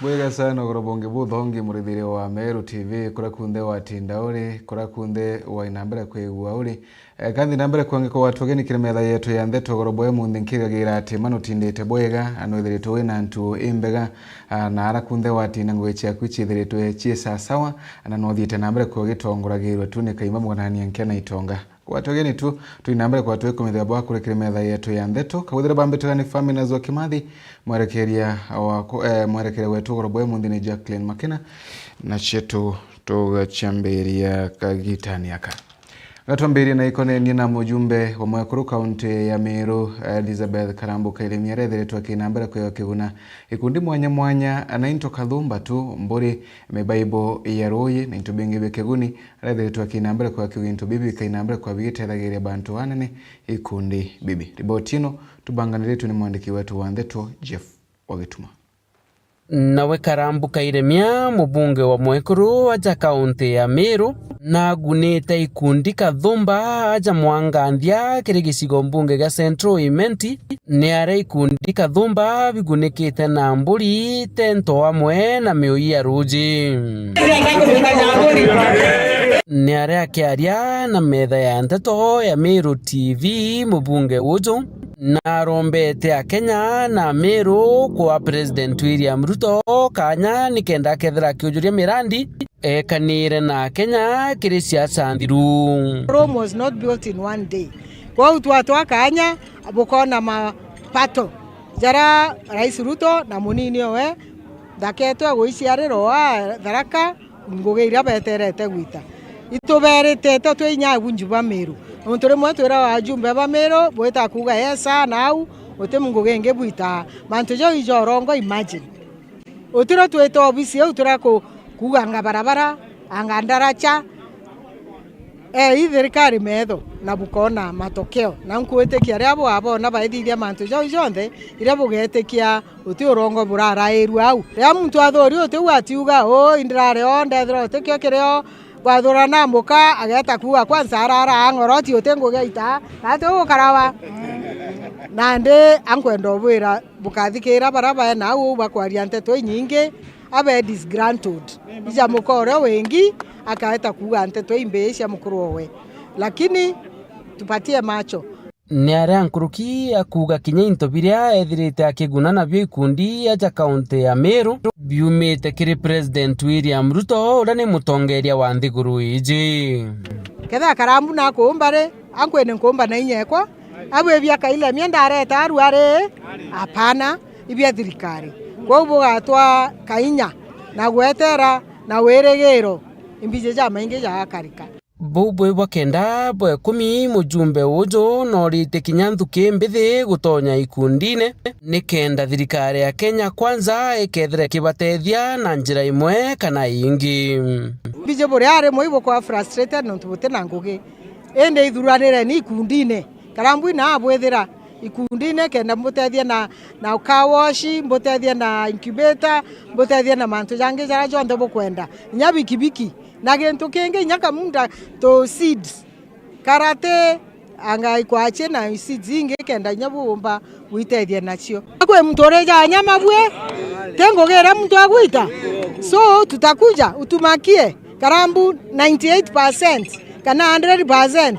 Bwega sana gorobonge buthongi murithire wa Meru TV kura kunde wa tindauri kura kunde wa inambere kwegua uri kandi nambere kwange ko watugeni kiremetha yetu ya ndeto goroboe munde nkiragira ati manu tindite bwega anoithiritwo wina ntu imbega na ara kunde wa tinango echa kwichithiritwe chie sawa na no thiete nambere ko gitongoragirwe tu ne kaima mwanani nkena itonga watugeni tu tuinambere kwa tuwe kumithia bwa kure kiremetha yetu ya ndeto kawithira bambitani family zo kimathi mwerekeria mwerekeria wetu goroboe munde ni Jacqueline Makena na chetu tugachamberia kagitani aka Gatwambiria na ikone nina mujumbe wa mwekuru kaunti ya Meru Elizabeth Karambuka Irimia rethiritwo akinambere kweo kiguna ikundi mwanya anainto kathumba tu mburi mebaibo ya royi na into bingi bekeguni rethiritwo akinambere kweo kiginto bibi kainambere kwa bigitethagirya bantu wanene ikundi bibi ribotino tubanganiretu ni mwandiki wetu wa Ndeto Jeff Wagituma. Nawe Karambuka Irimia mubunge wa mwekuru aja kaunti ya Meru na gunete ikundi kathumba aja mwanganthia kiri gicigo mbunge ga Central Imenti ni are ikundi kathumba bigunikite na mburi tento amwe na miui ya ruji ni are akiaria na metha ya Ndeto ya Meru TV mubunge uju na rombete a Kenya na Meru kwa President William Ruto kanya nikenda kethira kiujuria mirandi kanire na Kenya kiri siasa thiru. Rome was not built in one day. Kwa utu kanya abukona mapato jara Rais Ruto na munini we daketwe guiciariro wa Tharaka ngugeira beterete gwita ituberete twinya gunjuba Meru Ontore mwetwera wa jumbe ba Meru bweta kuga yesa nau otemungu genge bwita mantojo ijorongo imagine otira tweta obisi otira ko kuga barabara anga ndaracha ithirikari metho na bukona matokeo na nkuetekia riabo abo na baithithia mantojo ijonde ira bugetekia uti urongo burara eru au ria muntu athori otu atiuga indirare onde thro tekio kireo Gwathura na muka ageta kuga kwanza arara angoroti otengo geita nato karawa nande ankwenda obwira bukathikira baraba na u bakwaria Nteto nyingi abe disgruntled ija mukore wengi akaeta kuga Nteto imbeisha mukuru we lakini tupatie macho ni aria nkuruki akuga kinya into biria ethirite akiguna na byo ikundi aja kaunti ya Meru biumite kiri President William Ruto uria ni mutongeria wa nthiguru iji ketha Karambu na kumbare ankwene nkumba na inyekwa abwe bya kaile mienda areta aruare apana ibya thirikari kwa ubo gatwa kainya na gwetera na weregero imbije ja mainge ja karika Bubwe wakenda bwe 10 mujumbe ujo norite kinyanthuki mbithi gutonya ikundine nikenda thirikari ya Kenya kwanza ikethire kibatethia na njira imwe kana ingi bije bore are moibo kwa frustrated no tubute na ngugi ende ithuranire ni ikundine Karambu na abwethira ikundine kenda mbutethia na ukawashi mbutethia na incubator mbutethia na mantu jange jara jonde bukwenda nyabi kibiki na gento kenge nyaka munda to seeds karate anga ikwache na seeds inge kenda nyabumba witethia nacio akwe mtoreja nyama bwe tengo gera mtu agwita so tutakuja utumakie Karambu 98% kana 100%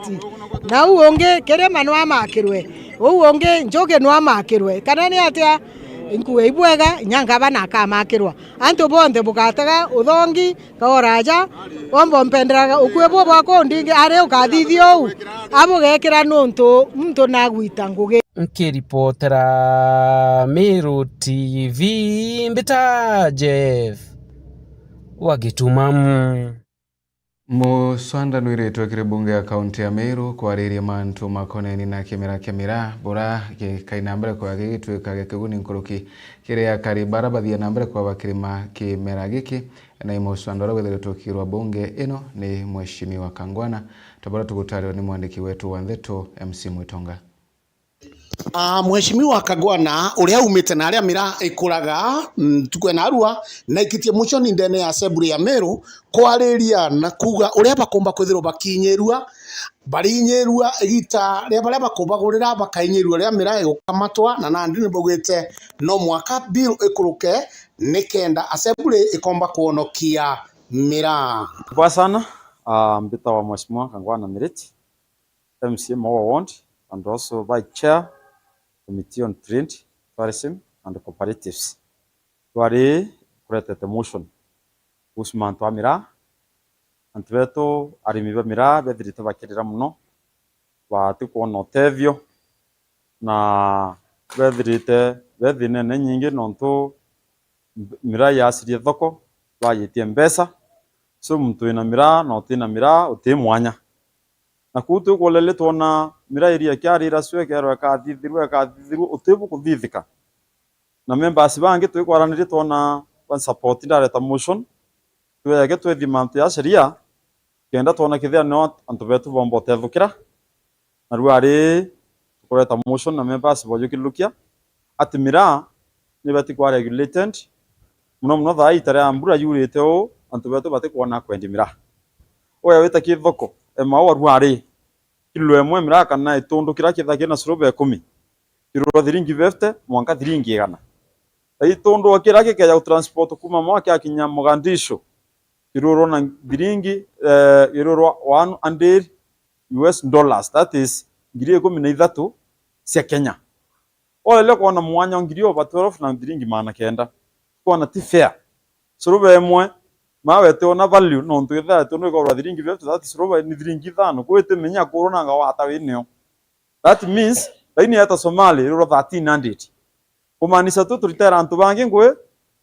na uonge kere manwa makirwe uonge njoge nwa makirwe kana ni atia inkuwe ibwega nyanga bana kamakirwa anto bonde bukataga uthongi kaoraja ombo mpenderaga ukwebo bwako ndingi are ukathithio abo gekira nonto muntu nagwita ngugi nkiripotera Meru TV mbita Jeff Wagituma Muswanda nwiretwe kiri bunge ya kaunti ya Meru kwariria mantu makoneni na kemera bora kainambere kwa gitwe kagekeguni nkuruki kire ya karibara bathia nambere kwa bakirima kimera giki na imuswanda rwethiritwo kirwa bunge ino ni mheshimiwa Kangwana tabora tugutariwa ni mwandiki wetu wa Ndeto MC Mwitonga. Mheshimiwa Kangwana uria umite na aria mira ikuraga tukwe na Arua na ikitie muco ni ndene ya assembly ya Meru kwariria na kuga uria bakomba kwithirwo bakinyerua barinyerua igita ria baria bakomba gurira bakainyerua ria mira igukamatwa na nandi nibugite no mwaka bill ikuruke nikenda assembly ikomba kuonokia mira. Kwa sana mbita wa Mheshimiwa Kangwana Miriti MCA Maua Ward and also Vice Chair Committee on Trade, Tourism and Cooperatives. Twari kuretete motion kuhusu wa mira antu betu arimi ba mira bethirite bakirira muno bati kuona utethio na bethine ne nyingi nontu mira yasirie thoko bayitie mbesa so muntu ina mira na utina mira uti mwanya na kutu kolele tona mira iria kyarira swe kero akathithiru utibu kuthithika na members bangi twikwaranire tona ban support ndareta motion twege twethimante ya sheria kenda tona kithia no antu betu bombo tethukira na ruari tukoreta motion na members bojukilukia ati mira ni beti kwa regulated muno tha itare ambura yurite o antu betu bati kuona kwendi mira oya wita kithoko ema ruari kilo emwe mira kana itundu kira kithake na surobe 10 kiro thiringi 50 mwanka thiringi 100 itundu akira kikeja transport kuma mwaka akinya Mogandisho kiroro na thiringi kiroro $100 that is ngiri 13 cia Kenya ole kona mwanya ngiri over 12 na thiringi mana kenda kona ti fair surobe emwe mawete ona value no ntwitha tundu ko thiringi 50 that is roba ni thiringi 5 kwete menya korona nga wata winio that means laini hata Somali ro 1300 kumanisha tu turitera antu bangi ngwe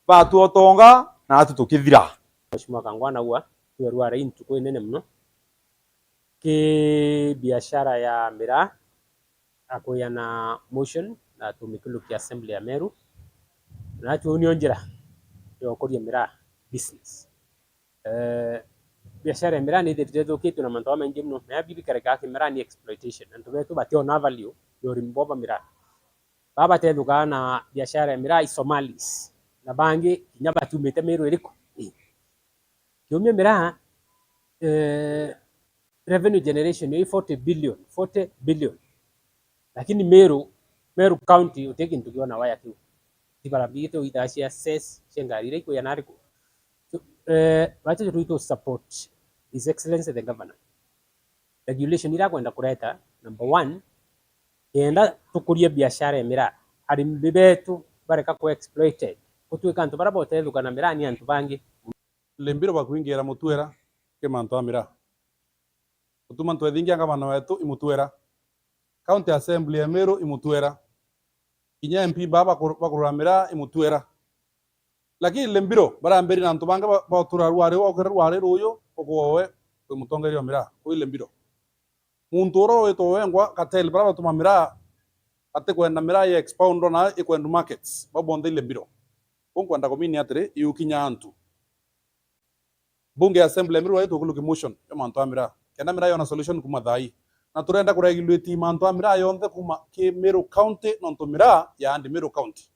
batu otonga na atu tukithira. Mheshimiwa Kangwana huwa tueruara intu kwa nene mno ki biashara ya mira akoya na motion na tumikuluki assembly ya Meru na tuonio njira yo koria mira business biashara ya mira ni detezo kitu na manto mengi mno na bibi kareka ki mira ni exploitation and to batio na value yo rimboba mira baba teduka na biashara ya mira Somalis na bangi nyaba tumete Meru eriko yomye mira revenue generation ni 40 billion lakini Meru county uteki ntukiona waya tu tibara bigito itasia ses shengarire ko yanariko wacha tuito support His Excellency the Governor. Regulation ira kwenda kureta number 1 yenda tukurie biashara ya mira arimi betu bareka ko exploited kutuika antu bara bote lukana mira ni antu bangi lembiro bakwingira mutwera ke manto amira utuma ntu ethingi anga bana wetu imutwera county assembly ya Meru imutwera kinya MP baba bakuramira imutwera lakini lembiro baramberi na ntubanga batura ruare ruyo ogowe mutongerio mira ko lembiro muntu oro weto wengwa katel bara batuma mira ate kwenda mira ya expound na ikwenda markets babonde lembiro kwenda komini atre yukinya antu bunge assembly Meru weto kuluki motion yo manto amira kenda mira yo na solution kuma thai na turenda kuregulate manto amira yonde kuma ke Meru county nonto mira ya andi Meru county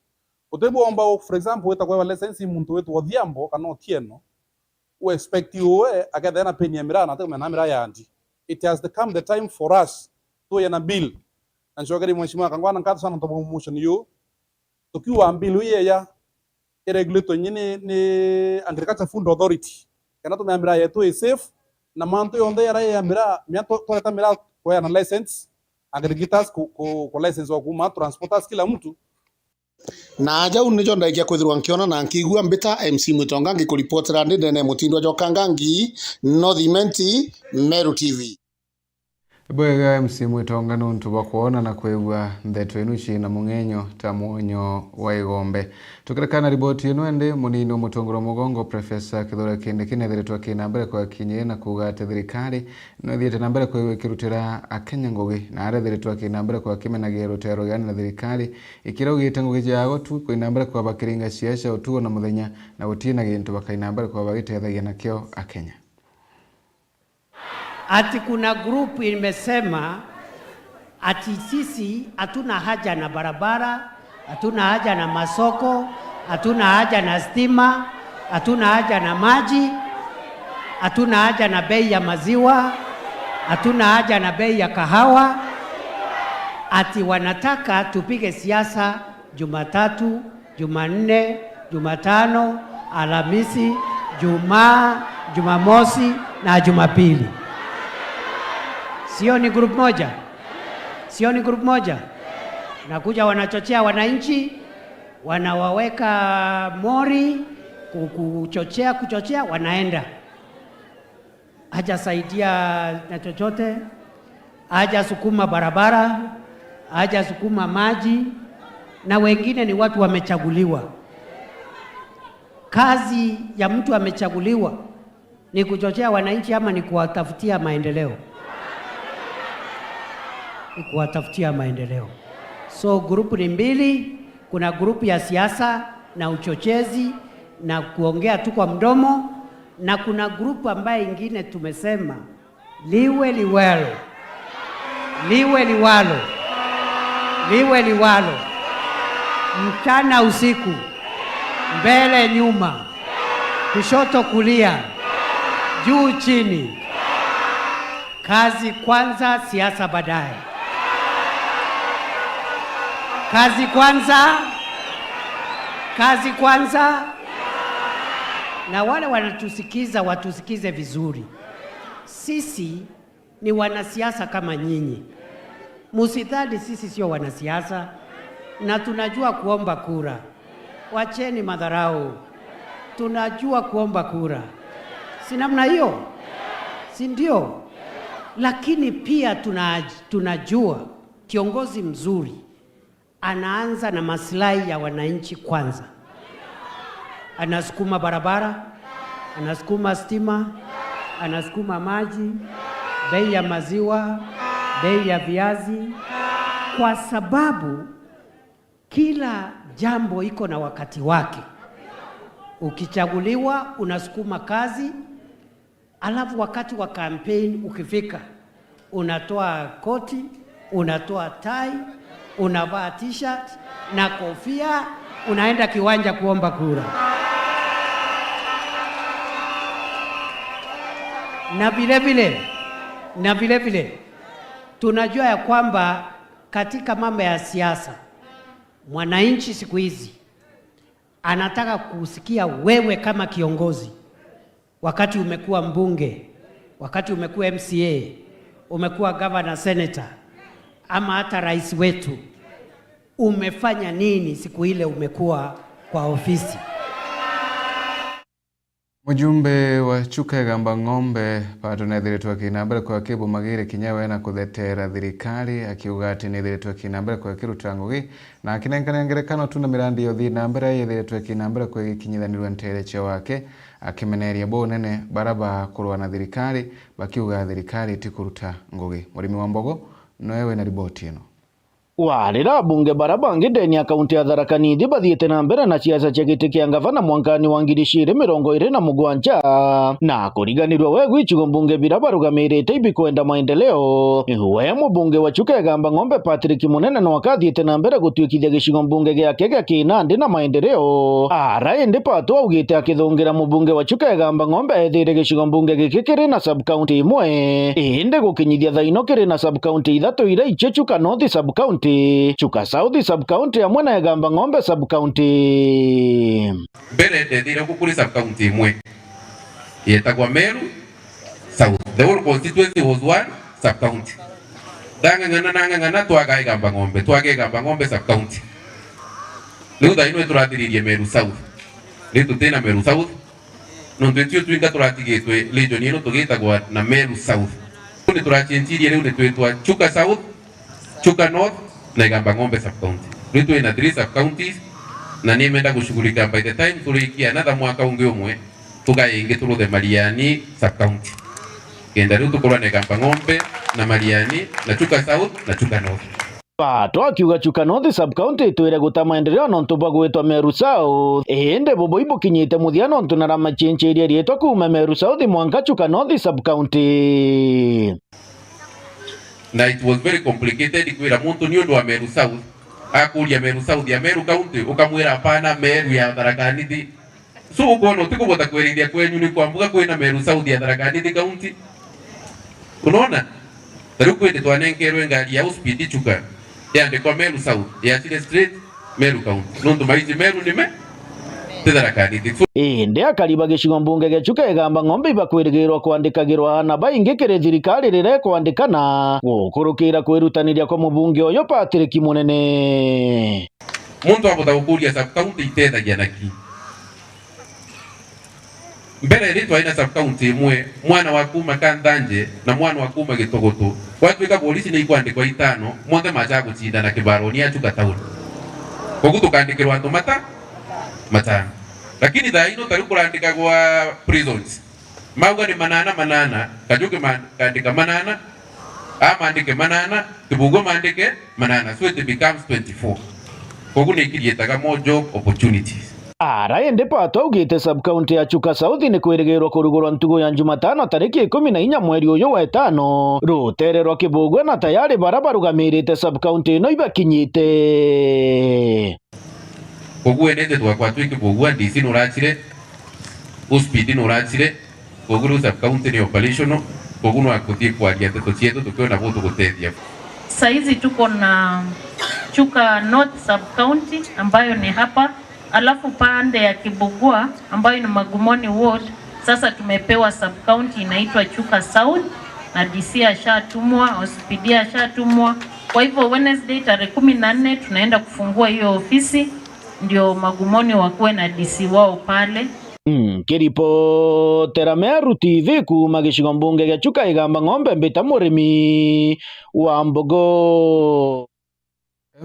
utebo omba for example weta kwa license muntu wetu odhiambo kana otieno we expect you akadha na peni ya mira na tena mira ya andi it has come the time for us to yana bill and shogari Mheshimiwa Kangwana nkata sana to motion you tukiwa bill ya regulate nyine ni Agriculture Food Authority kana to mira yetu is safe na manto yonde ya mira miato to mira kwa na license agricultors ko license wa kuma transporters kila mtu na jau nijo ndaikia kwithirwa nkiona na nkigua mbita MC Mwitonga ngikuripotera ndene mutindwa Jokangangi Northimenti Meru TV. Bwega MC Mwitonga nuntu bakuona na kwegwa ndeto inu china mungenyo ta mwonyo wa igombe tukirekana riboti ino ende munini umutongoro mugongo Professor Kithure Kindiki nethiritwe kinambere kwa kinye na kugate thirikari no thiete nambere kwa kirutira Akenya ngugi na arethiritwe kinambere kwa kimenagia rutero yani na thirikari ikiraugite ngugi jago tu kwa inambere kwa bakiringa ciaca utuo na muthenya na gutina gintu bakainambere kwa bagiteithagia nakio Akenya. Ati kuna group imesema ati sisi hatuna haja na barabara, hatuna haja na masoko, hatuna haja na stima, hatuna haja na maji, hatuna haja na bei ya maziwa, hatuna haja na bei ya kahawa. Ati wanataka tupige siasa Jumatatu, Jumanne, Jumatano, Alhamisi, Jumaa, Jumamosi na Jumapili. Sio ni group moja? Sio ni group moja? Nakuja wanachochea wananchi, wanawaweka mori, kuchochea, wanaenda. Hajasaidia na chochote, hajasukuma barabara, hajasukuma maji, na wengine ni watu wamechaguliwa. Kazi ya mtu amechaguliwa ni kuchochea wananchi ama ni kuwatafutia maendeleo? Ni kuwatafutia maendeleo. So grupu ni mbili, kuna grupu ya siasa na uchochezi na kuongea tu kwa mdomo, na kuna grupu ambaye ingine tumesema liwe liwalo, liwe liwalo, liwe liwalo, mchana usiku, mbele nyuma, kushoto kulia, juu chini, kazi kwanza, siasa baadaye. Kazi kwanza, kazi kwanza. Na wale wanatusikiza watusikize vizuri. Sisi ni wanasiasa kama nyinyi. Msidhani sisi sio wanasiasa, na tunajua kuomba kura. Wacheni madharau. Tunajua kuomba kura. Si namna hiyo? Si ndio? Lakini pia tunajua kiongozi mzuri anaanza na maslahi ya wananchi kwanza. Anasukuma barabara, anasukuma stima, anasukuma maji, bei ya maziwa, bei ya viazi, kwa sababu kila jambo iko na wakati wake. Ukichaguliwa unasukuma kazi, alafu wakati wa campaign ukifika unatoa koti, unatoa tai, unavaa t-shirt na kofia, unaenda kiwanja kuomba kura. Na vile vile tunajua ya kwamba katika mambo ya siasa, mwananchi siku hizi anataka kusikia wewe kama kiongozi. Wakati umekuwa mbunge, wakati umekuwa MCA, umekuwa governor, senator, ama hata rais wetu, umefanya nini siku ile umekuwa kwa ofisi? Mujumbe wa Chuka Egamba Ng'ombe pato nethiritwe kinambere kwa kibu magire kinyawe na kuthetera thirikari akiuga ati nethiritwe kinambere kwa kiruta ngugi na kinengana ngerekano tuna mirandi yothi nambere yethiritwe kinambere kwa gikinyithanirwe ntereche wake akimeneria bo nene baraba kurwa na thirikari bakiuga thirikari tikuruta ngugi. Murimi wa Mbogo noewe na riboti ino. Warira bunge barabangi ndeni ya kaunti ya Tharaka Nithi bathiete na mbere na ciaca cia giti kia ngavana mwankani wa 2027 na kuriganirwa wegu icigo mbunge bira barugamirite ibi kwenda maendeleo. We mubunge wa Chuka Egamba Ng'ombe Patrick Munene no akathiete na mbere gutwikithia gicigo mbunge giake gia Kinandi na maendeleo. Ara indi Pato augite akithungira mubunge wa Chuka Egamba Ng'ombe ethire gicigo mbunge giki kiri na sub county imwe indi gukinyithia thaino kiri na sub county ithatu ira icio Chuka North sub county, Chuka South sub county amwe na Egamba Ng'ombe sub county. Mbere ndethire gukuri sub county imwe yetagwa Meru South. The whole constituency was one sub county. Ng'ana twaga Egamba Ng'ombe sub county. Riu thaino turathiririe Meru South. Riu tutena Meru South no twetio twinga turatigitwe region ino tugitagwa na Meru South. Ni turachenjirie riu ni twetwa Chuka South, Chuka North na Egamba Ng'ombe sub county. Riu twina 3 sub counties na nimenda kushughulika by the time turikia another mwaka ungi umwe tukainge turuthe Mariani sub county. Kenda riu tukorwa na Egamba Ng'ombe na Mariani na Chuka South na Chuka North. Pato akiuga Chuka North sub county twire guta maendeleo nontu bagwitwa Meru South ende bobo ibukinyite muthia nontu na ramachencheria rietwa kuma Meru South mwanka Chuka North sub county. na it was very complicated kwira muntu ni undu wa Meru South akuria Meru South ya Meru County ukamwira hapana Meru ya Tharaka Nithi so ukono tikubota kwerithia kwenyu ni kwambuka kwina Meru South ya Tharaka Nithi County unaona tari kwende twanengerwe ngari ya speed chuka yande kwa Meru South ya Chile Street Meru County nundu maizi Meru nime Tharaka Nithi indi akariba gicigo mbunge gechuka egamba ng'ombe ibakwirigirwa kwandikagirwa na baingi kiri thirikari rire kwandikana gukurukira kwirutaniria kwa mubunge uyu Patrick Munene muntu abota gukuria sub county itethagia naki mbere ri twaina sub county imwe mwana wa kuma Kanthanje na mwana wa kuma Gitogoto watwika polisi ni ikwandikwa itano mothe macha gucindana kibaroni achuka tauni koguo tukandikirwa andu matano lakini thaino tari kurandika kwa prisons mauga ni manana kajuke mandika manana amandike manana tibugo mandike manana so it becomes 24 koguo ni kirietaga more job opportunities indi Pato augite sub county ya Chuka South ni kwirigirwa kurugurwa ntugo ya Jumatano tariki 14 mweri uyu wa 5 rutere rwa Kibugwe na tayari barabarugamirite sub county no ibakinyite koguo nete twakwa twikibugwa DC nurachire hospital nurachire koguo sub county ni operational koguo no akuthie kwaria teto chietu tukiona botu gutethia saizi tuko na Chuka North sub county ambayo ni hapa alafu pande ya Kibugwa ambayo ni Magumoni ward sasa tumepewa sub county inaitwa Chuka South na DC ashatumwa hospitali ashatumwa kwa hivyo Wednesday tarehe 14 tunaenda kufungua hiyo ofisi ndio Magumoni wakuwe na DC wao pale. Kiripotera Meru TV kuma gicigo mbunge gia Chuka igamba ng'ombe mbita murimi wa mbogo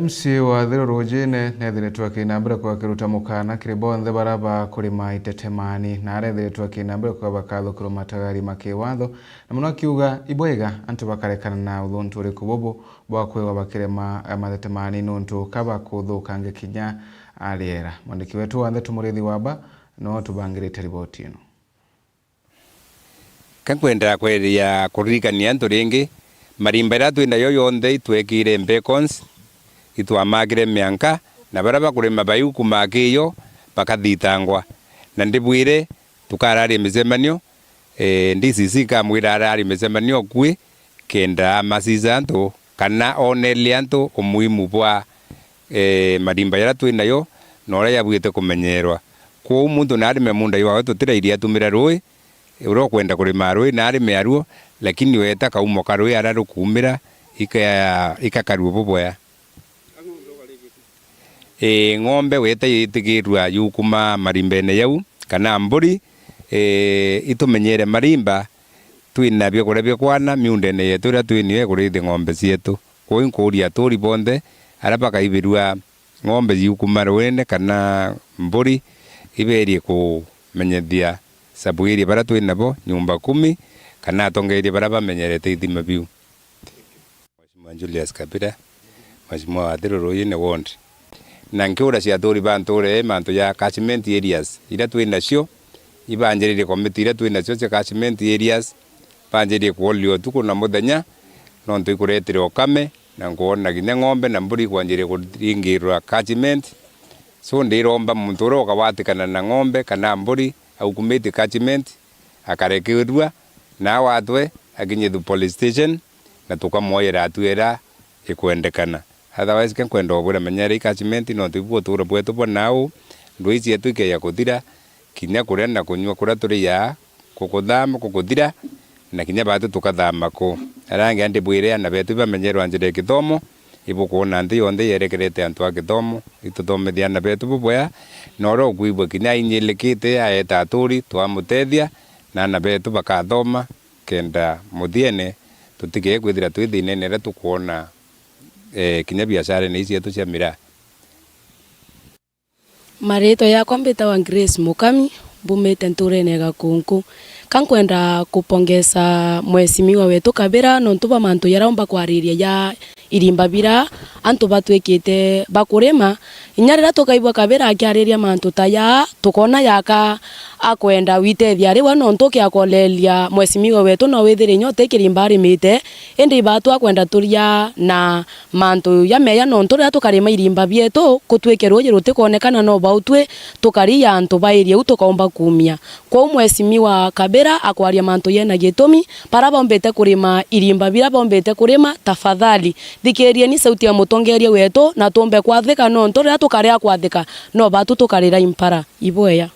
MC wa Thiro Rujine nethiretwo akinambira kwa kiruta mukana kiri bonthe baraba kurima itetemani na arethiretwo akinambira kwa bakathukirwo matagari makiwatho na muno akiuga ibwega antu bakarekana na uthuntu uri kubobo bwa kwewa bakirema matetemani nuntu kaba kuthukange kinya ariera mwandiki wetu wa Ndeto Murithi Wamba no tubangirite riboti ino kankwenda kweria kuririkania antu ringi marimba ira twina yo yonthe itwekire beacons itwamagire mianka na baraba kurima bayu kumakiyo bakathitangwa na ndibwire tukarari micemanio DCC kamwira arari micemanio kwi kenda masiza antu kana onelia antu umuhimu bwa marimba ira twinayo nora yabwite kumenyerwa kwa muntu narime munda yo tutira iria tumira rui uro kwenda kurima rui narime aruo lakini weta kaumo karui araru kumira ikakaruo boboya ng'ombe weta yitigirwa yukuma marimbene yau kana mburi itumenyere marimba twina byo kurebya kwana miundene yetu ria twiniwe kurithi ng'ombe cietu kwa inkuria turi bonthe araba kaibirwa ng'ombe yukuma rwene kana mburi iberie kumenyethia sabuiri bara twinabo nyumba 10 kana tongerie bara bamenyerete ithima biu Mheshimiwa Julius Kabira Mheshimiwa wa Thiro Rujine ward na nkiura cia turi banture mantu ya catchment areas ira twinacio ibanjirire committee ira twinacio cia catchment areas banjirire kuolio tuku na muthenya no ntikuretire okame na nguona ginya ng'ombe na mburi kwanjire kuringirwa catchment so ndiromba muntu ro kawatikana na ng'ombe kana mburi au kumiti catchment akarekirwa na watwe aginye the police station na tukamoyera atwera ikwendekana otherwise kan kwenda obura menyere catchment no tibuo tura bwetu bonao ndwisi yetu ke ya kuthira kinya kuria na kunywa kuria turi ya kukuthama kukuthira na kinya batu tukathama ko arange andi bwire na betu bamenyerwa njire kithomo ibukuona ndi yonthe yerekerete antu a kithomo ituthomethia na betu boboya noro kuibwa kinya inyilikite aeta aturi twamutethia na betu bakathoma kenda muthiene tutige kwithira twithine nere tukuona kinya biashara ni icietu cia mira marito yakwa mbitagwa Grace Mukami mbumite nturene Gakunku kankwenda kupongeza mwesimiwa wetu Kabira nontu ba mantu yaraomba kwariria ya irimba bira antu batwekete bakurema inyarira tukaibwa Kabira akiariria mantu taya tukona yaka akwenda witethia riwa nontu kiakolelia mwesimiwa wetu no withire nyote kirimba rimite indi batu akwenda turia na mantu ya meya nontu ria tukarima irimba bietu kutwekerwo jiruti kuonekana no bautwe tukaria antu bairie utukaomba kumia kwa mwesimiwa Kabira akwaria mantu yena gitumi para bombete kurima irimba bira bombete kurima tafadhali thikirie ni sauti ya mutongeria wetu na tumbe kwathika nontu ria tukaria kwathika no batu tukarira impara iboya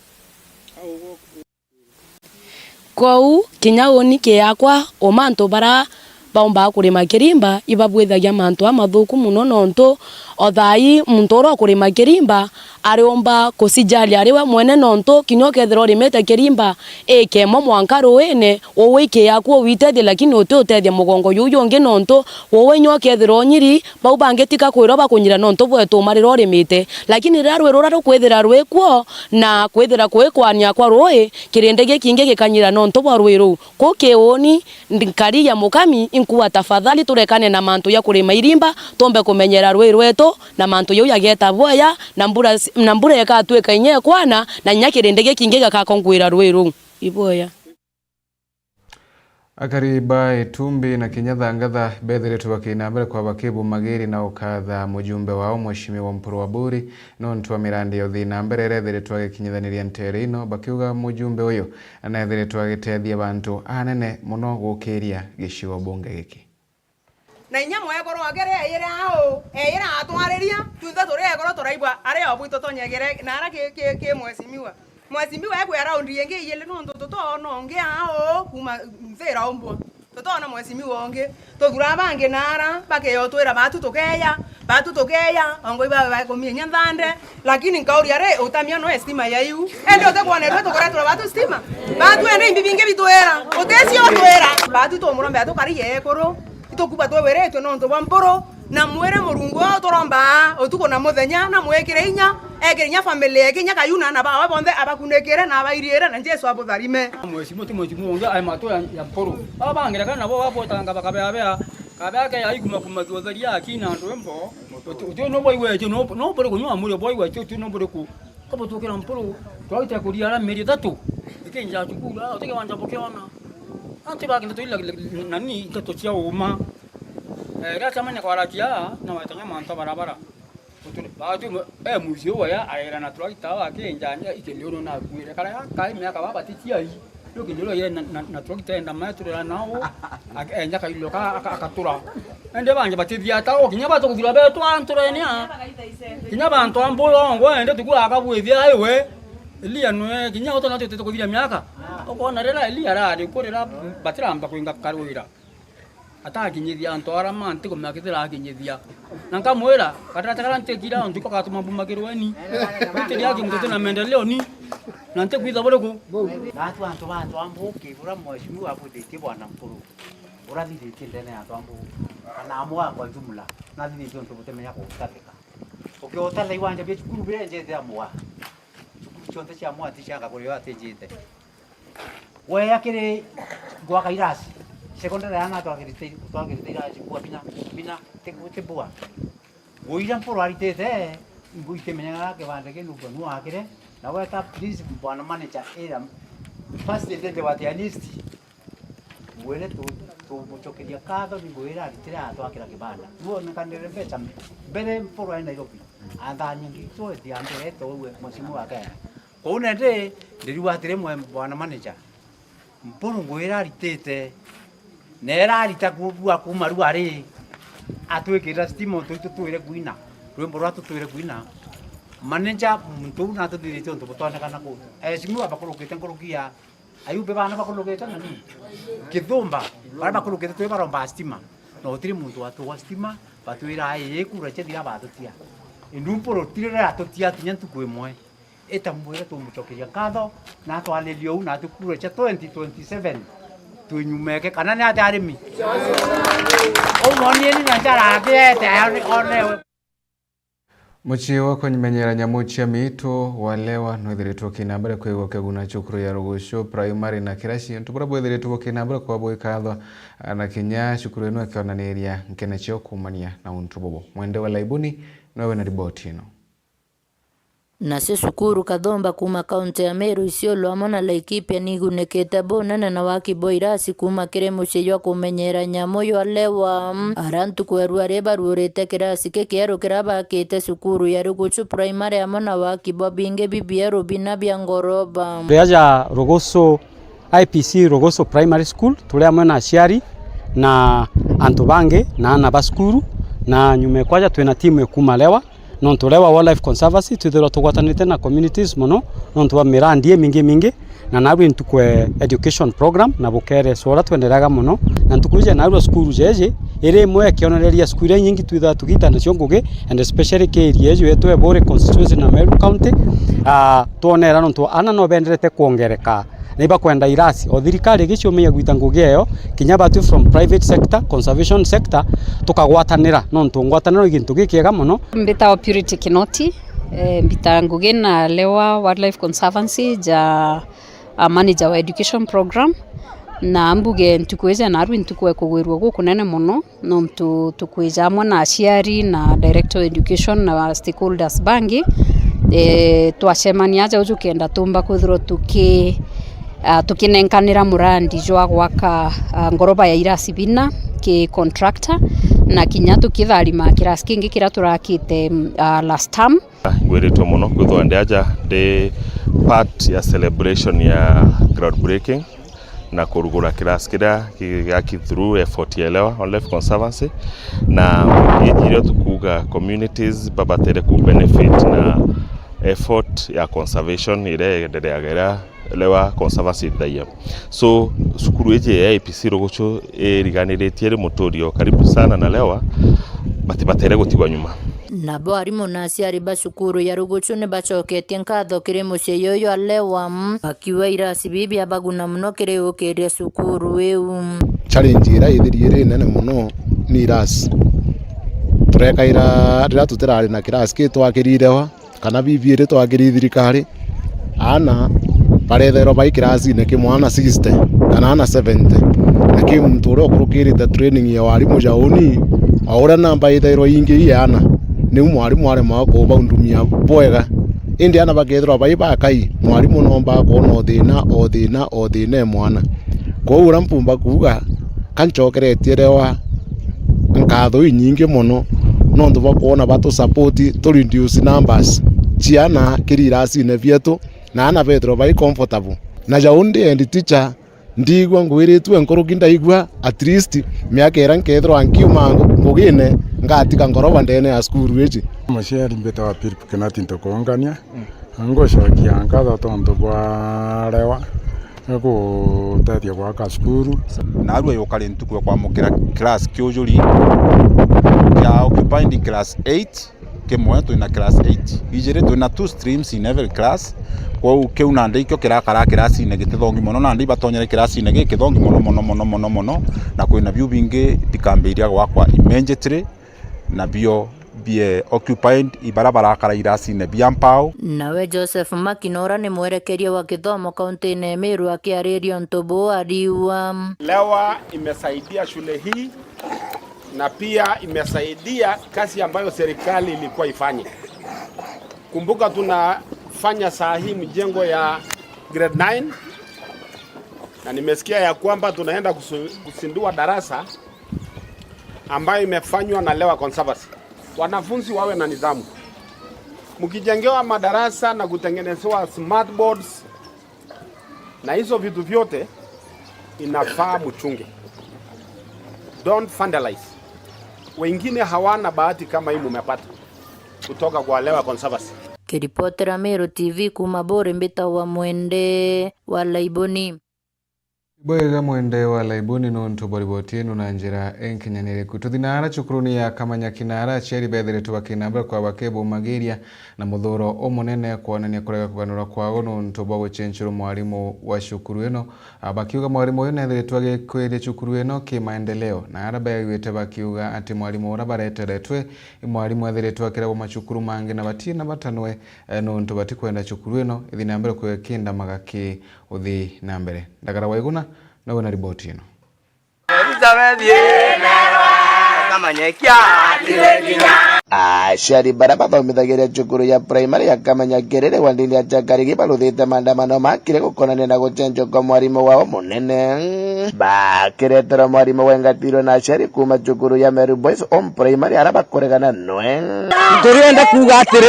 kwau kinyaoni kiakwa o mantu bara baomba kurima kirimba ibabwithagia mantu amathuku muno nontu othai muntu ro kurima kirimba ariomba kusijali ariwe mwene nontu kinyo kethero rimete kirimba ekemo mwanka ruene wowe yakwo witethia lakini utethia mugongo yuyu ngi nontu wowe nyo kethero nyiri bau bangetika kwiro bakunyira nontu bwetu mariro rimite lakini rarwe rura kwethira rwekwo na kwethira kwekwania kwa roi kirinde gikinge gikanyira nontu bwa rwiru ko keoni ndikari ya mukami inkuwa tafadhali turekane na mantu ya kurima irimba tombe kumenyera rwi rwetu na mantu yu yageta boya na mbura yakatweka inye kwana na nyakirinde gikinge gakakongwira rwiru iboya Akariba Itumbi na Kinyatha Ngatha bethiritwe bakinambere kwa bakibu magiri na ukatha mujumbe wao Mheshimiwa Mpuru wa Buri nontu wa mirandi ya uthina mbere rethiritwe gikinyithaniria ntere ino bakiuga mujumbe uyu anethiritwe agitethia bantu anene muno gukiria gicigo bunge giki na inya mwegoro agere ire ao ira atwariria tunthe turegoro turaibwa ari obwito tonyegere na ara ke mwesimiwa ekwe around yenge yele nonto totono nge ao kuma mfera ombo totono mwesimiwa onge togura bange nara bakeyo twira batu tokeya ongo iba komie nyanthande lakini nkauri are utamia no estima ya yu ende otekwane rweto koretwa batu stima batu ende imbibinge bitwera otesio twera batu tomurombe atokari yekoro itokuba tweweretwe nonto bamporo na mwere murungo toromba otuko na muthenya na mwekire inya egerinya family ekinya kayuna na bawa bonde abakunekere na abairiere na Jesu abutharime mwesimu onge ai mato ya mporo abangira kana bo wapotanga bakabea kabea ke aiguma kumatwatheria akina ndwembo utio no boy wetu no bore kunywa muri boy wetu tu no bore ku kabo tukira mporo twaita kuria ara meri tatu ikinja tukula utike wanja pokeona anti bakinda tuila nani tatochia uma rata manya kwa rakia na watanya manta barabara batu muzio waya aira na trakta wake njanya ikelioro na kuire kala kai miaka baba titia hii leo kinelo ye na trakta enda matro nao enya kailo akatura ende banje batithia ta okinya bato kuvira betu anturenia kinya bantu ambulo ngo ende tukula akabwithia aiwe Elia nwe kinya oto nato tukuvira miaka okona rera Elia rari korera batiramba kuinga karwira ata kinyithia antu ara manti kumakithira kinyithia nanka mwera katata karante kira ontuko katuma bumakirweni bitiri yake mtoto na maendeleo ni nante kuitha boreko bantu ambuke bura mheshimiwa abudete bwana Mpuru urathithite ndene ya ambu kana amwa kwa jumla na thithite onto butemenya ko utathika ukiotala iwanja bya chukuru birenjete amwa chonte cha amwa tichanga bore atejete we yakire gwa kairasi secondary ana twagirite iraji kwa bina tekutebua oira Mpuru aritete nguite menyaga ke bande ke nuko nu akire na weta please bwana manager era first dete watianisti wele tu muchokeria kadho ningoira aritira atwakira kibanda nuo kanere pesa mbere Mpuru aina Nairobi athanya ngito ndiambe to we msimu wake kwa unende ndiriwatire mwe bwana manager Mpuru ngoira aritete nera arita kubua kumaru ari atwekira stimo tutwire guina rwembo rwatu twire guina manager muntu na tudirite onto botwana kana ko simu abakolokete nkorokia ayube bana bakolokete nani kithumba bara bakolokete twe baromba stima no tiri muntu watu wa stima batwira ai ekura chethira batutia Mpuru tirira atutia tinyantu kwemwe eta mwera tumuchokeria kadho na twalelio una tukura cha 2027 tunyumeke kana ni ati arimi o moni ni njara ati ete one Muchiwa kunyimenyera nyamu chia mito walewa nwithiritwo kinambere kwigwa keguna cukuru ya Rugusho primary na kirashi ntubura bwithiritwo kinambere kwa boi kathwa na kinya cukuru ino akionaniria nkene cio kumania na untu bobo mwende wa laibuni nowe na riboti ino. Nase cukuru Kathomba kuma kaunti ya Meru Isiolo amo na Laikipia nigunekete bonene na waki boirasi kuma kire muciyo kumenyera nyamo yo alewa arantu kwerua reba rurete kirasi kekiero kirabakite cukuru ya Rugusho primary amo na waki bobinge bibiero bina bya ngoroba Reaja Rugusho IPC Rugusho Primary School tuli amo na aciari na antu bange na ana baskuru na nyume kwaja twina timu kuma lewa nontulewa wildlife conservancy twithirwa tugwatanite na communities muno nontuwa mirandi mingi na nawe ntukwe education program na bukere sora twenderaga muno na ntukuje nawe skuru jeje ire mwe kionereria skuru nyingi twitha tugita na cionguge and especially ke area yetu Ebore constituency na Meru county tuonera nontu ana no benderete kuongereka neiba kwenda irasi o thirikari giciomia gwita ngugi eyo kinya batu from private sector conservation sector tukagwatanira nontu ngwataniro igintu gikiega muno mbita Purity Kinoti mbita ngugi na Lewa Wildlife Conservancy ja manager wa education program na mbuge ntukweza na aru ntukwe kugwirwa guku nene muno nontu tukweza amwe na aciari na director education na stakeholders bangi twacemania aja uju kenda tumba kwithirwo tukinenkanira murandi jwa gwaka ngoroba ya irasi bina ki contractor na kinya tukitharima kirasi kingi kira turakite last term gwiritwo muno kwithwa ndiaja de part ya celebration ya groundbreaking na kurugura kirasi kira gaki through effort ya Lewa Wildlife Conservancy na ijire tukuga communities babatere ku benefit na effort ya conservation ile endelea Lewa Conservancy daia so sukuru eje ya IPC Rugusho eriganiritie mutorio karibu sana na Lewa batibatere gutigwa nyuma nabo arimo na aciari ba cukuru ya Rugusho ne bacoketie nkatho kiri muciĩ yoyo Lewa akiwa irasi bibi abaguna muno kiri ukiria cukuru eu challenge ira ithirie nene muno ni irasi tureka ira tutirari na kirasi kitwakirirewa kana bibi ire twakiri thirikari ana barethero bai kirasi ne kimwana 60 kana ana 70 na kim mtoro kurukirite training ya walimu jaoni aura namba ithero ingi yana ni mwalimu are mako baundumia bwega indi ana bagethro bai bakai mwalimu nomba kono thina mwana ko ura mpumba kuga kanchokeretie Lewa nkatho nyingi muno nondu bakona batu support to reduce numbers ciana kirirasi ne vietu na ana Pedro bai comfortable na jaundi and teacher ndigwa ngwiritwe nkurukinda igwa at least miaka era nkethro ankiuma ngugine ngatika ngoroba ndene ya skuru eji muciari mbita wa Philip Kinoti ntukongania ngocokia nkatho tondu bwa Lewa gutethia gwaka skuru na arua yokari ntukwe kwa mukira class kiujuri ya occupying class 8 kimwe twina class 8 ijire twina 2 streams in every class kwa kiu na ndikyo kirakara kirasi ine gitithongi muno na ndi batonyere kirasi ine gikithongi muno na kwina view bingi tikambiria gwakwa immediately na bio bie occupied ibarabara kara irasi ine biampao nawe Joseph Makinora ni mwerekeria wa kithomo kaunti ya Meru akiaririo ntobo ariwa Lewa imesaidia shule hii na pia imesaidia kazi ambayo serikali ilikuwa ifanye. Kumbuka tunafanya saa hii mjengo ya grade 9 na nimesikia ya kwamba tunaenda kusindua darasa ambayo imefanywa na Lewa Conservancy. Wanafunzi wawe na nidhamu. Mkijengewa madarasa na kutengenezewa smart boards na hizo vitu vyote inafaa mchunge. Don't vandalize. Wengine hawana bahati kama hii mumepata kutoka kwa Lewa Conservancy. Kiripotera Meru TV kuma Bore mbita wa mwende wa laiboni. Bwega mwende wa laibuni nonto boribotinu na njira enkinyanire kututhinara chukuruni ya kamanya kinara cheri bethiritwe bakinambira kwa bakebo magiria na muthuro omunene kuonania kurega kuganura kwao nonto bwa gucenjera mwarimu wa cukuru ino bakiuga mwarimu uyu nethiritwe agikwiria cukuru ino kimaendeleo na araba yagwite bakiuga ati mwarimu ura bareteretwe mwarimu ethiritwe akiragwo macukuru mangi na batina batanwe nonto batikwenda cukuru ino ithinambira kwekinda magaki uthi na mbere ndagara waiguna nawe na riboti ino Aciari bara bathomithagiria cukuru ya primary ya Kamanya Kerere wandini ya Chakarigi baruthite maandamano makire gukonania na gucenjwo kwa mwarimu wao munene bakiretera mwarimu wengatirwo na aciari kuma cukuru ya Meru Boys Home Primary ara bakoregana nwe turienda kuga atiri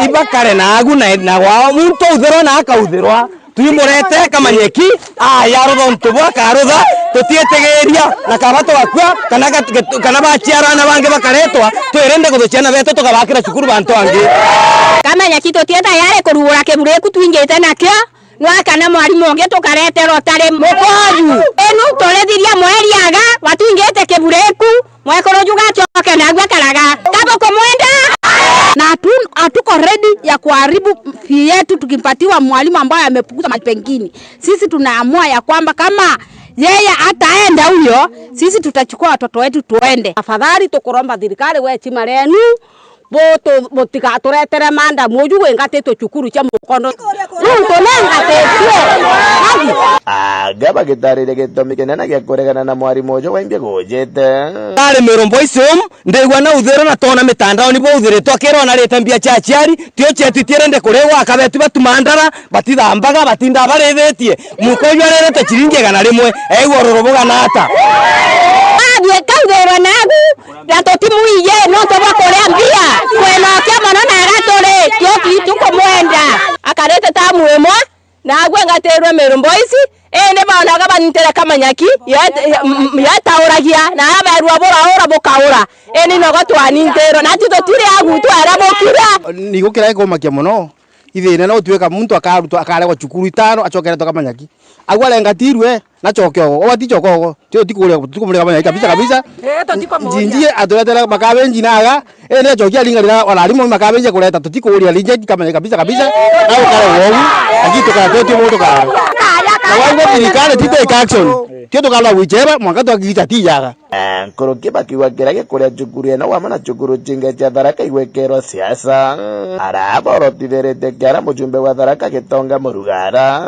ibakare nagu na wao muntu uthirwa na akauthirwa tuyimurete Kamanyeki yarutha ntubwa karutha tutietegeria na kabato bakwa kana bachiara na bange bakaretwa twirende guthuciana beto tukabakira cukuru bantu angi Kamanyeki tutieta yare kurugura kibureku twingite nakio nwakana mwarimu ungi tukareterwo tari mukoru enu turethiria mweriaga watwingite kibureku mwekorojuga choke na gwekaraga kaboko mwenda na hatuko ready ya kuharibu fee yetu tukipatiwa mwalimu ambaye amepunguza mapengine. Sisi tunaamua ya kwamba kama yeye ataenda huyo, sisi tutachukua watoto wetu tuende. Afadhali tukuromba thirikari we chima renu botika turetere manda moju wengateto cukuru cha mukondo agaba gitarire gitumi kinene gya kuregana na mwarimu ucio waimbia gujite ari Meru Boys Home ndigwa na uthero na tona mitandao ni bo uthiritwo akirwo na rete mbia cha aciari tio chetu tirende kuregwa akabetu batumandara batithambaga batinda barethetie mukoju arerete chiringi gana rimwe eigwo roroboga nata adwe kaudero nagu na totimuiye no toba korea mbia kwena kama na agatore kio kitu komwenda akarete tamu emwe na gwengaterwe Meru Boys ene baonaga banitera Kamanyaki yatauragia na aberwa bora bokaura ene no gotwanintero na tito tire agutu arabokira nigukira ikomakia muno ithine no tuweka muntu akarutwa akaregwa cukuru itano acokeretwo Kamanyaki agwalengatirwe na chokyo obati chokoko tio tikuria tukumuleka Kamanyaki kabisa njinjie aturetera makabenji naga ene chokia lingalira walalimu makabenji kuleta tutikuria linje Kamanyaki kabisa au kale wowu akitu kana tio moto kana na wango birikale tite action tio tukala wicheba mwakato akita tiyaga nkoroki bakiwa kirage kuria cukuru eno wamana cukuru chinge cha Tharaka igwekero siasa araborotitherete kiara mujumbe wa Tharaka Gitonga Murugara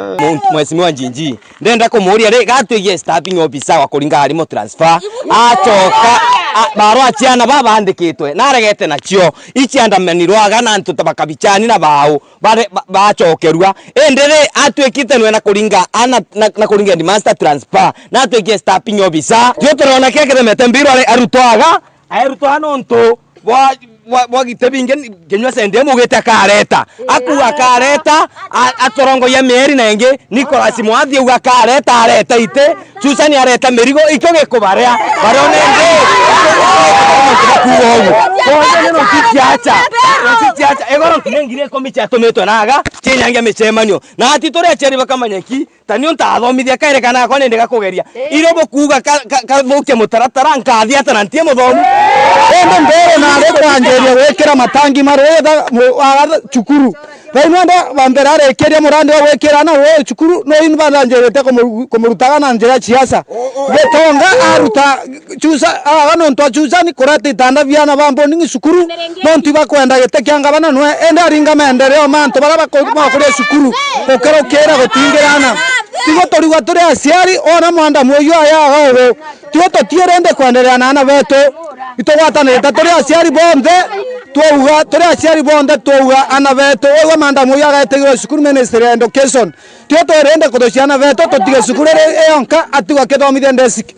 Mheshimiwa Njinji ndenda kumuria ri gatwigie starting officer wa kuringa harimo transfer atoka baro aciana babandikitwe naregete nacio iciandamanirwaga na ntu tabakabichani na bao bacokerwa endere atwikite nwe na kuringa na kuringa ni master transfer na atwigie starting officer tio turona keke metembiro arutwaga airutwa nonto gitebinge kenywa sende mugete kareta akuwa kareta atorongo ya meri nenge Nicholas Mwathi uga kareta areta ite Susani areta merigo ikyo gekubaria baronenge kuwo kiacha egoro kinengire komicha tometo naga chenyange mechemanyo na atitore acheri bakamanyeki tanio ntathomithia kaire kana ko nende gakugeria irobo kuga kaboke mutaratara nkathi atarantie muthomu ende mbere na rekwanjeria wekera matangi marwetha cukuru bainwanda bambera arekeria murande wa wekera na we cukuru no inbananjerete kumurutaga na njira siasa betonga aruta chusa no ntwa chusa ni kurate tanda viana bambo ningi cukuru no ntiba kwenda gete kyanga bana no ende aringa maendeleo manto baraba ko kuri cukuru okero kera gutingirana tigo toriwa tore aciari ona mwanda moyo aya gawe tigo totierende kwendelea na beto itogwatanirete tore aciari bonde tuuga tore aciari bonde tuuga ana beto we manda moyo agaetegirwo cukuru ministry of education tigo twerende kuthociana beto tutige cukuru eyonka atiga kithomithia ndesiki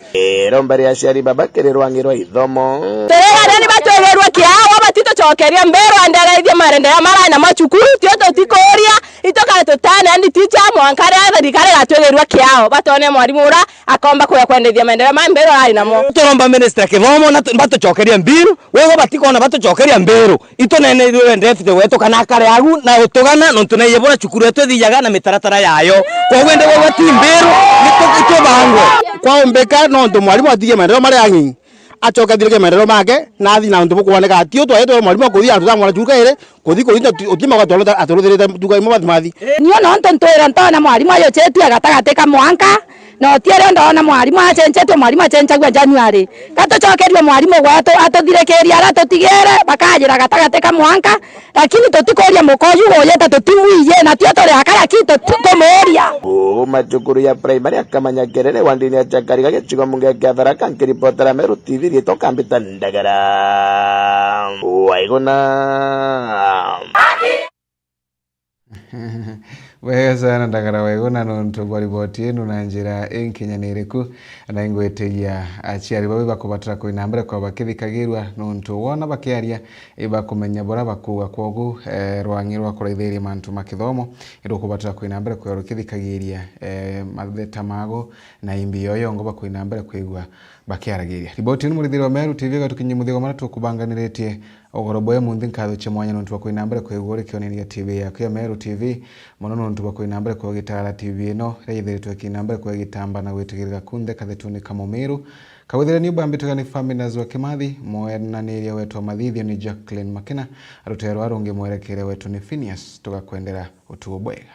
rombari aciari babakirirwangirwo ithomo terera ni batwegerwa kiao batito chokeria mbero andereithia marende ya mara na macukuru tio tutikoria itoka tutana ndi ticha mwankare thirikari gatwegerwa kiao batone mwarimu ura akomba kwendethia maendeleo ma mbero ari namo turomba minister kithomo na batucokeria mbiru wego batikona batucokeria mbiru itonene iwe ndefite wetu kana kare agu na utugana no tunayebora cukuru etu thiyaga na mitaratara yayo kwa wende wa timbiru nituba kwa ombeka no ndo mwalimu atige maendeleo mari angi acoka thirike maendeleo make na athi na ndo kuoneka atio twaitwo mwalimu kuthia andu mwana chuka ire kuthi utima kwa twalo aturuthirite tuga imwe mathi niyo no ntwira ntona mwalimu ayo chetu agatagateka mwanka no tiere ndona mwalimu achenjetwe mwalimu achenjagwa January gatucokerio mwalimu gwetu atuthirekeria ara tutigere bakajira gatagateka mwanka lakini tutikoria mukoju goyeta tutimuiye na tio tore akara kitu tukomoria macukuru ya primary akamanyagerere wandini ya Chakari gagichigo munge kya Tharaka nkiripotera Meru TV rito kambita ndagara waigona wega sana ndagara waigona nonto bwa riboti ino na njira enkinyaniriku na ingwetegia aciari babe bakubatira kuinambere kwa bakithikagirwa nonto wona bakiaria ibakumenya bora bakuga kwogu rwangirwa kureithiria mantu makithomo indo kubatira kuinambere kwa rukithikagiria matheta mago na imbi yoyo ngo bakuinambere kwigwa bakiaragiria riboti ino murithiro wa Meru TV gatukinyi muthigo mara tukubanganiretie ogoroboye mundi nkatho chemwanya nonto bakuinambere kwigwa kionenia TV yako ya Meru TV mono nonto bakuinambere kwa gitara TV ino reithiritwe kinambere kwa gitamba na gwitigirira kunde kathetuni kamomeru kawithire ni bambitega ni family nazwa Kimathi mwenaniria wetu wa mathithio ni Jacqueline Makina arutero arungi mwerekere wetu ni Phineas tugakwendera utugo bwega.